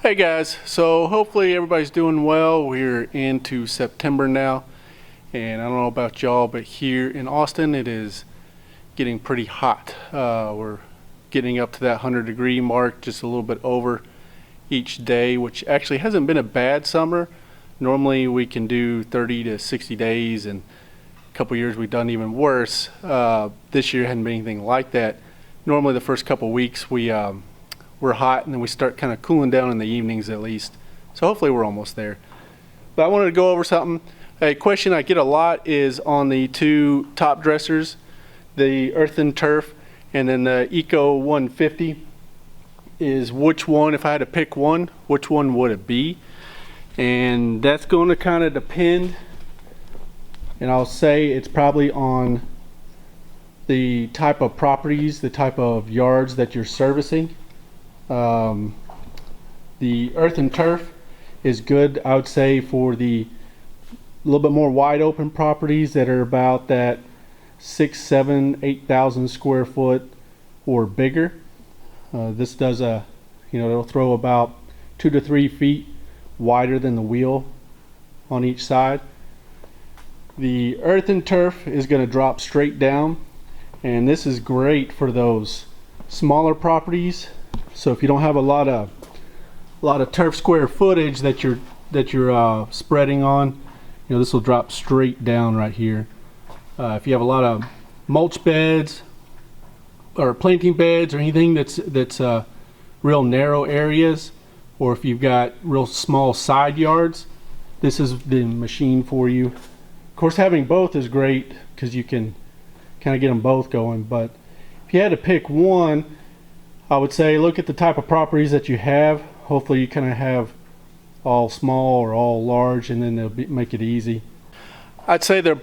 Hey guys, so hopefully everybody's doing well. We're into September now, and I don't know about y'all, but here in Austin it is getting pretty hot. We're getting up to that 100-degree mark, just a little bit over each day, which actually hasn't been a bad summer. Normally we can do 30 to 60 days, and a couple years we've done even worse. This year hadn't been anything like that. Normally the first couple weeks we're hot, and then we start kind of cooling down in the evenings at least. So hopefully we're almost there. But I wanted to go over something. A question I get a lot is on the two top dressers, the Earth and Turf and then the Eco 150, is which one, if I had to pick one, which one would it be? And that's going to kind of depend, and I'll say it's probably on the type of properties, the type of yards that you're servicing. The Earth and Turf is good, I would say, for the little bit more wide open properties that are about that 6, 7, 8,000 square foot or bigger. This does it'll throw about 2 to 3 feet wider than the wheel on each side. The Earth and Turf is going to drop straight down, and this is great for those smaller properties. So if you don't have a lot of turf square footage that you're spreading on, this will drop straight down right here. If you have a lot of mulch beds or planting beds or anything that's real narrow areas, or if you've got real small side yards, this is the machine for you. Of course, having both is great because you can kind of get them both going. But if you had to pick one, I would say look at the type of properties that you have. Hopefully you kind of have all small or all large, and then they'll make it easy. I'd say they're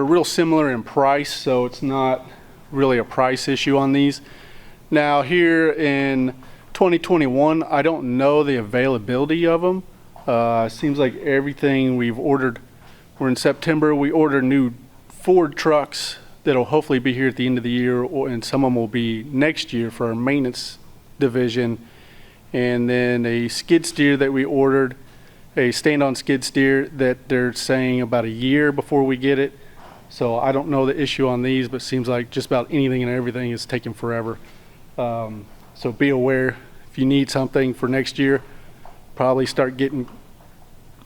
real similar in price, so it's not really a price issue on these. Now here in 2021, I don't know the availability of them. Seems like everything we've ordered, we're in September, we ordered new Ford trucks that'll hopefully be here at the end of the year, and some of them will be next year for our maintenance division. And then a skid steer that we ordered, a stand-on skid steer that they're saying about a year before we get it. So I don't know the issue on these, but it seems like just about anything and everything is taking forever. So be aware, if you need something for next year, probably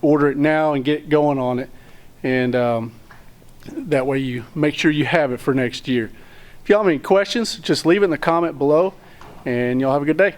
order it now and get going on it. And that way you make sure you have it for next year. If y'all have any questions, just leave it in the comment below, and y'all have a good day.